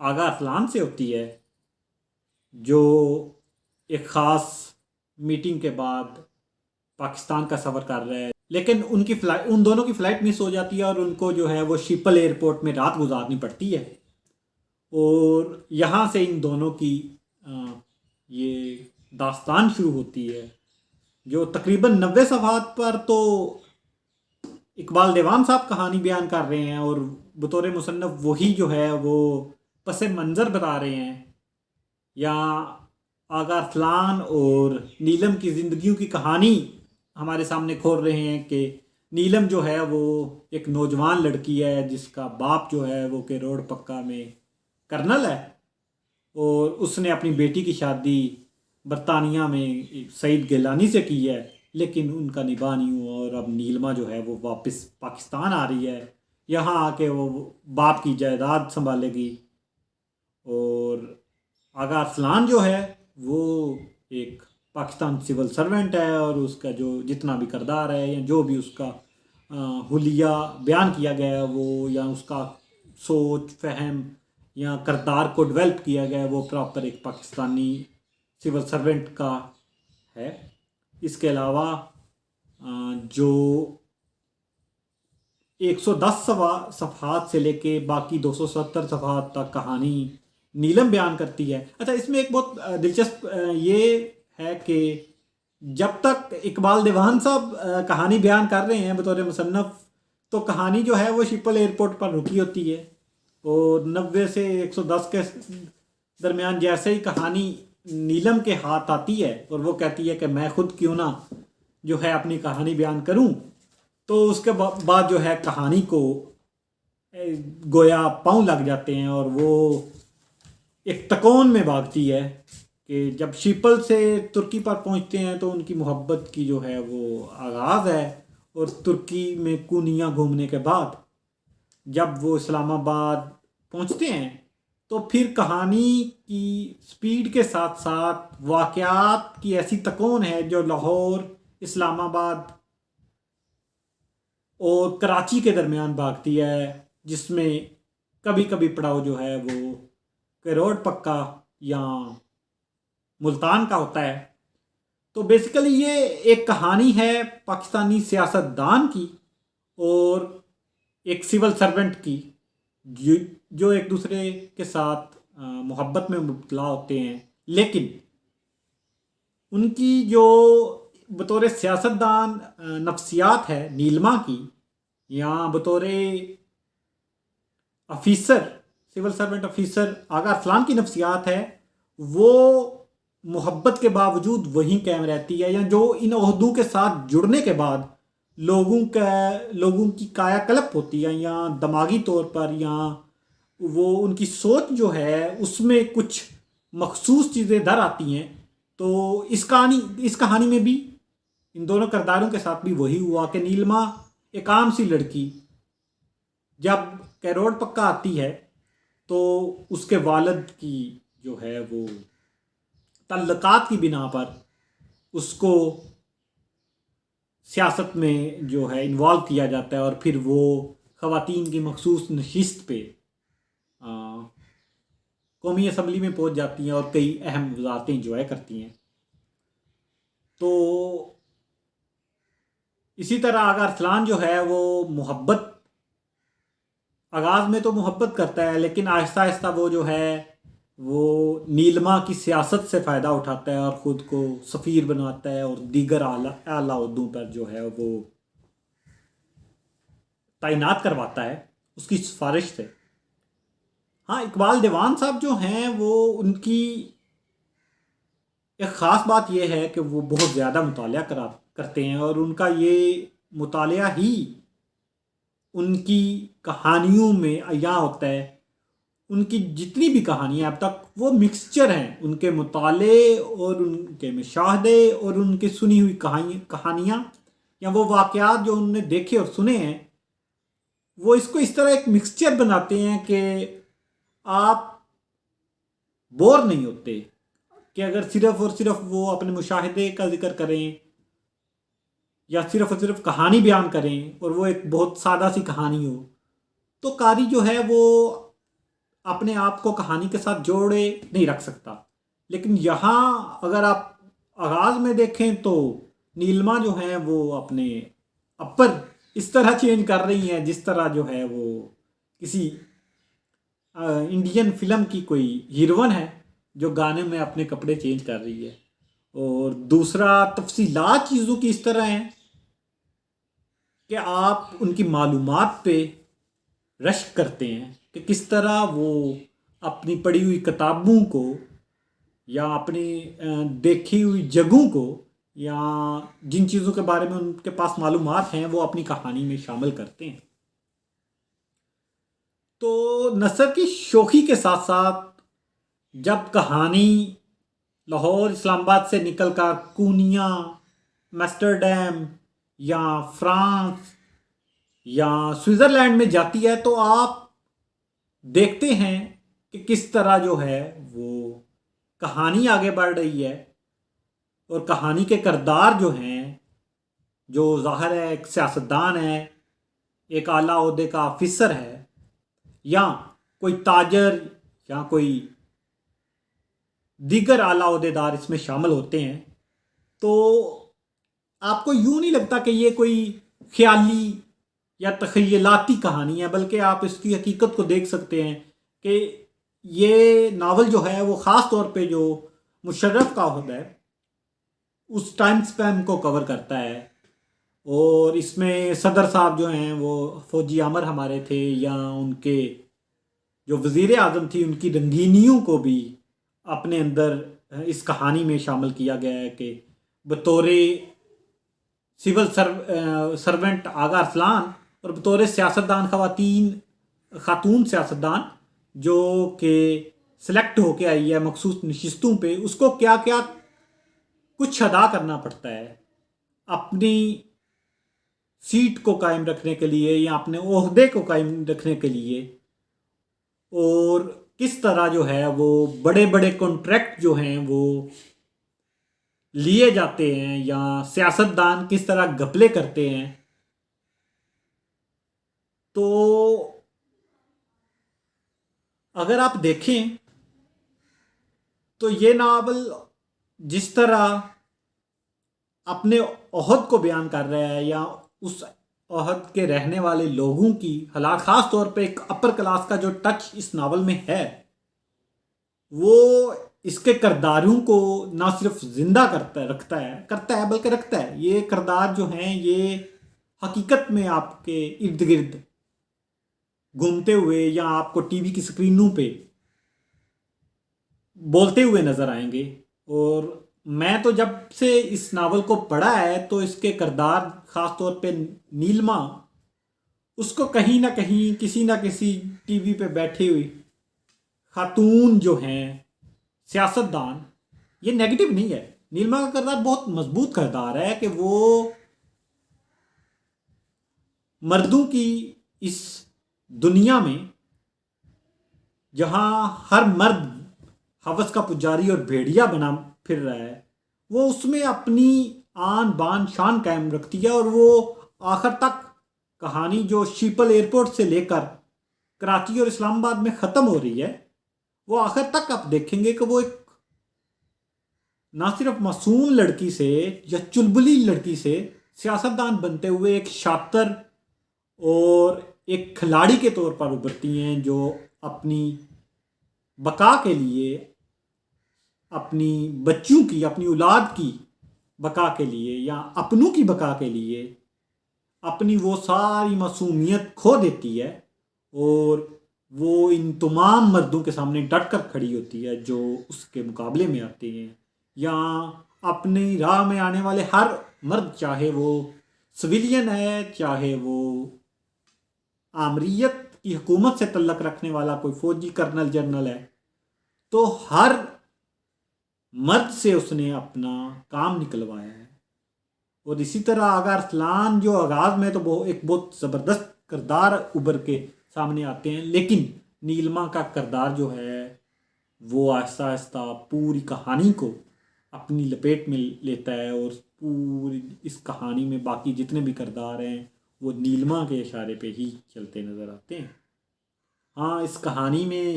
آغا ارسلان سے ہوتی ہے، جو ایک خاص میٹنگ کے بعد پاکستان کا سفر کر رہا ہے، لیکن ان دونوں کی فلائٹ مس ہو جاتی ہے اور ان کو جو ہے وہ شیپل ایئرپورٹ میں رات گزارنی پڑتی ہے، اور یہاں سے ان دونوں کی یہ داستان شروع ہوتی ہے، جو تقریباً 90 صفحات پر تو اقبال دیوان صاحب کہانی بیان کر رہے ہیں، اور بطور مصنف وہی جو ہے وہ پس منظر بتا رہے ہیں، یا آغا ارسلان اور نیلم کی زندگیوں کی کہانی ہمارے سامنے کھول رہے ہیں کہ نیلم جو ہے وہ ایک نوجوان لڑکی ہے جس کا باپ جو ہے وہ کہ روڈ پکا میں کرنل ہے، اور اس نے اپنی بیٹی کی شادی برطانیہ میں سعید گیلانی سے کی ہے، لیکن ان کا نباہ نہیں ہوا، اور اب نیلما جو ہے وہ واپس پاکستان آ رہی ہے، یہاں آ کے وہ باپ کی جائیداد سنبھالے گی، اور آغا ارسلان جو ہے وہ ایک پاکستان سول سرونٹ ہے، اور اس کا جو جتنا بھی کردار ہے یا جو بھی اس کا حلیہ بیان کیا گیا ہے وہ، یا اس کا سوچ فہم یا کردار کو ڈیولپ کیا گیا ہے، وہ پراپر ایک پاکستانی سول سرونٹ کا ہے۔ اس کے علاوہ جو 110 صفحات سے لے کے باقی 270 صفحات تک کہانی نیلم بیان کرتی ہے۔ اچھا، اس میں ایک بہت دلچسپ یہ ہے کہ جب تک اقبال دیوان صاحب کہانی بیان کر رہے ہیں بطور مصنف، تو کہانی جو ہے وہ شیپل ایئرپورٹ پر رکی ہوتی ہے، اور 90 سے 110 کے درمیان جیسے ہی کہانی نیلم کے ہاتھ آتی ہے اور وہ کہتی ہے کہ میں خود کیوں نہ جو ہے اپنی کہانی بیان کروں، تو اس کے بعد جو ہے کہانی کو گویا پاؤں لگ جاتے ہیں، اور وہ ایک تکون میں بھاگتی ہے کہ جب شیپل سے ترکی پر پہنچتے ہیں تو ان کی محبت کی جو ہے وہ آغاز ہے، اور ترکی میں کونیا گھومنے کے بعد جب وہ اسلام آباد پہنچتے ہیں تو پھر کہانی کی سپیڈ کے ساتھ ساتھ واقعات کی ایسی تکون ہے جو لاہور، اسلام آباد اور کراچی کے درمیان بھاگتی ہے، جس میں کبھی کبھی پڑاؤ جو ہے وہ کروڑ پکا یا ملتان کا ہوتا ہے۔ تو بیسیکلی یہ ایک کہانی ہے پاکستانی سیاست دان کی اور ایک سول سرونٹ کی، جو ایک دوسرے کے ساتھ محبت میں مبتلا ہوتے ہیں، لیکن ان کی جو بطور سیاست دان نفسیات ہے نیلما کی، یا بطور افیسر سول سرونٹ افیسر آغا ارسلان کی نفسیات ہے، وہ محبت کے باوجود وہیں قائم رہتی ہے، یا جو ان عہدوں کے ساتھ جڑنے کے بعد لوگوں کی کایا کلپ ہوتی ہے، یا دماغی طور پر، یا وہ ان کی سوچ جو ہے اس میں کچھ مخصوص چیزیں در آتی ہیں۔ تو اس کہانی میں بھی ان دونوں کرداروں کے ساتھ بھی وہی ہوا کہ نیلما ایک عام سی لڑکی جب کیروڑ پکا آتی ہے تو اس کے والد کی جو ہے وہ تعلقات کی بنا پر اس کو سیاست میں جو ہے انوالو کیا جاتا ہے، اور پھر وہ خواتین کی مخصوص نشست پہ قومی اسمبلی میں پہنچ جاتی ہیں اور کئی اہم وزارتیں انجوائے کرتی ہیں۔ تو اسی طرح آغا ارسلان جو ہے وہ محبت، آغاز میں تو محبت کرتا ہے، لیکن آہستہ آہستہ وہ جو ہے وہ نیلما کی سیاست سے فائدہ اٹھاتا ہے اور خود کو سفیر بناتا ہے، اور دیگر اعلیٰ عہدوں پر جو ہے وہ تعینات کرواتا ہے اس کی سفارش سے۔ ہاں، اقبال دیوان صاحب جو ہیں وہ ان کی ایک خاص بات یہ ہے کہ وہ بہت زیادہ مطالعہ کرتے ہیں، اور ان کا یہ مطالعہ ہی ان کی کہانیوں میں عیاں ہوتا ہے۔ ان کی جتنی بھی کہانیاں اب تک وہ مکسچر ہیں ان کے مطالعے اور ان کے مشاہدے اور ان کی سنی ہوئی کہانیاں، یا وہ واقعات جو انہوں نے دیکھے اور سنے ہیں، وہ اس کو اس طرح ایک مکسچر بناتے ہیں کہ آپ بور نہیں ہوتے، کہ اگر صرف اور صرف وہ اپنے مشاہدے کا ذکر کریں یا صرف اور صرف کہانی بیان کریں اور وہ ایک بہت سادہ سی کہانی ہو، تو قاری جو ہے وہ اپنے آپ کو کہانی کے ساتھ جوڑے نہیں رکھ سکتا. لیکن یہاں اگر آپ آغاز میں دیکھیں تو نیلما جو ہیں وہ اپنے اپر اس طرح چینج کر رہی ہیں جس طرح جو ہے وہ کسی انڈین فلم کی کوئی ہیروئن ہے جو گانے میں اپنے کپڑے چینج کر رہی ہے. اور دوسرا تفصیلات چیزوں کی اس طرح ہیں کہ آپ ان کی معلومات پہ رشک کرتے ہیں کہ کس طرح وہ اپنی پڑھی ہوئی کتابوں کو یا اپنی دیکھی ہوئی جگہوں کو یا جن چیزوں کے بارے میں ان کے پاس معلومات ہیں وہ اپنی کہانی میں شامل کرتے ہیں. تو نثر کی شوخی کے ساتھ ساتھ جب کہانی لاہور اسلام آباد سے نکل کر کونیا، ایمسٹرڈیم یا فرانس یا سوئٹزرلینڈ میں جاتی ہے تو آپ دیکھتے ہیں کہ کس طرح جو ہے وہ کہانی آگے بڑھ رہی ہے اور کہانی کے کردار جو ہیں، جو ظاہر ہے ایک سیاستدان ہے، ایک اعلیٰ عہدے کا آفیسر ہے یا کوئی تاجر یا کوئی دیگر اعلیٰ عہدیدار اس میں شامل ہوتے ہیں، تو آپ کو یوں نہیں لگتا کہ یہ کوئی خیالی یا تخیلاتی کہانی ہے، بلکہ آپ اس کی حقیقت کو دیکھ سکتے ہیں کہ یہ ناول جو ہے وہ خاص طور پہ جو مشرف کا عہد ہے اس ٹائم سپیم کو کور کرتا ہے. اور اس میں صدر صاحب جو ہیں وہ فوجی امر ہمارے تھے، یا ان کے جو وزیر اعظم تھی ان کی رنگینیوں کو بھی اپنے اندر اس کہانی میں شامل کیا گیا ہے کہ بطور سول سرونٹ آغا ارسلان اور بطور سیاستدان خاتون سیاستدان جو کہ سلیکٹ ہو کے آئی ہے مخصوص نشستوں پہ، اس کو کیا کیا کچھ ادا کرنا پڑتا ہے اپنی سیٹ کو قائم رکھنے کے لیے یا اپنے عہدے کو قائم رکھنے کے لیے، اور کس طرح جو ہے وہ بڑے بڑے کانٹریکٹ جو ہیں وہ لیے جاتے ہیں یا سیاستدان کس طرح گھپلے کرتے ہیں. تو اگر آپ دیکھیں تو یہ ناول جس طرح اپنے عہد کو بیان کر رہا ہے یا اس عہد کے رہنے والے لوگوں کی حالات، خاص طور پہ ایک اپر کلاس کا جو ٹچ اس ناول میں ہے، وہ اس کے کرداروں کو نہ صرف زندہ رکھتا ہے بلکہ رکھتا ہے. یہ کردار جو ہیں یہ حقیقت میں آپ کے ارد گرد گھومتے ہوئے یا آپ کو ٹی وی کی سکرینوں پہ بولتے ہوئے نظر آئیں گے. اور میں تو جب سے اس ناول کو پڑھا ہے تو اس کے کردار، خاص طور پہ نیلما، اس کو کہیں نہ کہیں کسی نہ کسی ٹی وی پہ بیٹھی ہوئی خاتون جو ہیں سیاستدان، یہ نیگیٹو نہیں ہے. نیلما کا کردار بہت مضبوط کردار ہے کہ وہ مردوں کی اس دنیا میں جہاں ہر مرد ہوس کا پجاری اور بھیڑیا بنا پھر رہا ہے، وہ اس میں اپنی آن بان شان قائم رکھتی ہے. اور وہ آخر تک کہانی جو شیپل ایئرپورٹ سے لے کر کراچی اور اسلام آباد میں ختم ہو رہی ہے، وہ آخر تک آپ دیکھیں گے کہ وہ ایک نہ صرف معصوم لڑکی سے یا چلبلی لڑکی سے سیاستدان بنتے ہوئے ایک شاطر اور ایک کھلاڑی کے طور پر ابھرتی ہیں، جو اپنی بقا کے لیے، اپنی بچوں کی، اپنی اولاد کی بقا کے لیے یا اپنوں کی بقا کے لیے اپنی وہ ساری معصومیت کھو دیتی ہے، اور وہ ان تمام مردوں کے سامنے ڈٹ کر کھڑی ہوتی ہے جو اس کے مقابلے میں آتے ہیں، یا اپنی راہ میں آنے والے ہر مرد، چاہے وہ سویلین ہے، چاہے وہ آمریت کی حکومت سے تعلق رکھنے والا کوئی فوجی کرنل جنرل ہے، تو ہر مرد سے اس نے اپنا کام نکلوایا ہے. اور اسی طرح آغا ارسلان جو آغاز میں تو ایک بہت زبردست کردار ابھر کے سامنے آتے ہیں، لیکن نیلما کا کردار جو ہے وہ آہستہ آہستہ پوری کہانی کو اپنی لپیٹ میں لیتا ہے، اور پوری اس کہانی میں باقی جتنے بھی کردار ہیں وہ نیلما کے اشارے پہ ہی چلتے نظر آتے ہیں. ہاں اس کہانی میں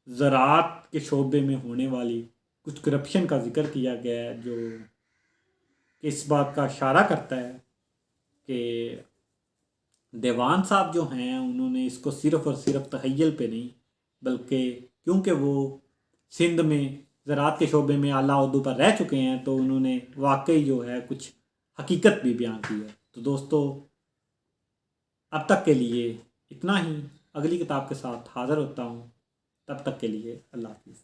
زراعت کے شعبے میں ہونے والی کچھ کرپشن کا ذکر کیا گیا ہے، جو کہ اس بات کا اشارہ کرتا ہے کہ دیوان صاحب جو ہیں انہوں نے اس کو صرف اور صرف تخیل پہ نہیں، بلکہ کیونکہ وہ سندھ میں زراعت کے شعبے میں اعلیٰ عہدوں پر رہ چکے ہیں تو انہوں نے واقعی جو ہے کچھ حقیقت بھی بیان کی ہے۔ تو دوستو اب تک کے لیے اتنا ہی، اگلی کتاب کے ساتھ حاضر ہوتا ہوں، تب تک کے لیے اللہ حافظ۔